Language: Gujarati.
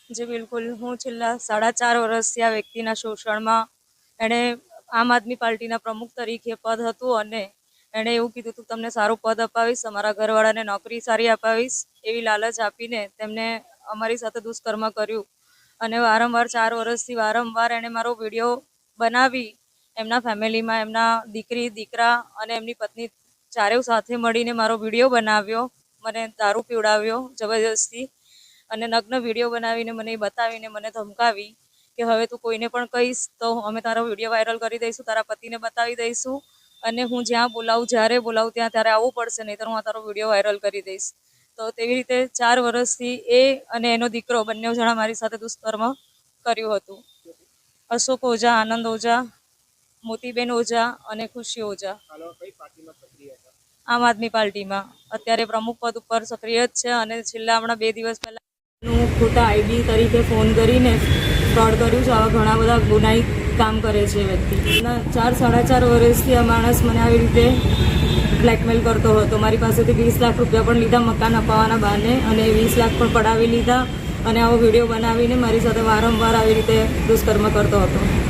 જે બિલકુલ હું છેલ્લા 4.5 વર્ષથી આ વ્યક્તિના શોષણમાં એણે આમ આદમી પાર્ટીના પ્રમુખ તરીકે પદ હતું અને એણે એવું કીધું હતું તમને સારું પદ અપાવીશ, અમારા ઘરવાળાને નોકરી સારી અપાવીશ એવી લાલચ આપીને તેમને અમારી સાથે દુષ્કર્મ કર્યું અને વારંવાર 4 વર્ષથી વારંવાર એણે મારો વિડીયો બનાવી એમના ફેમિલીમાં એમના દીકરી દીકરા અને એમની પત્ની ચારેવ સાથે મળીને મારો વિડીયો બનાવ્યો, મને દારૂ પીવડાવ્યો જબરજસ્તી અને નગ્ન વિડીયો બનાવીને મને બતાવીને મને ધમકાવી કે હવે તું કોઈને પણ કહીશ તો અમે તારો વિડીયો વાયરલ કરી દઈશું, તારા પતિને બતાવી દઈશું અને હું જ્યાં બોલાવું જ્યારે બોલાવું ત્યાં ત્યારે આવવું પડશે, નહીંતર હું તારો વિડીયો વાયરલ કરી દઈશ. તો તેવી રીતે 4 વર્ષથી એ અને એનો દીકરો બંને જણા મારી સાથે દુષ્કર્મ કર્યું હતું. અશોક ઓઝા, આનંદ ઓઝા, મોતીબેન ઓઝા અને ખુશી ઓઝા આમ આદમી પાર્ટીમાં અત્યારે પ્રમુખ પદ ઉપર સક્રિય જ છે અને છેલ્લા હમણાં 2 દિવસ પહેલાં ખોટા આઈડી તરીકે ફોન કરીને ફ્રોડ કર્યું છે. આવા ઘણા બધા ગુનાહિત કામ કરે છે વ્યક્તિ. 4-4.5 વર્ષથી આ માણસ મને આવી રીતે બ્લેકમેલ કરતો હતો. મારી પાસેથી 20 લાખ રૂપિયા પણ લીધા મકાન અપાવવાના બહાને અને 20 લાખ પણ પડાવી લીધા અને આવો વિડીયો બનાવીને મારી સાથે વારંવાર આવી રીતે દુષ્કર્મ કરતો હતો.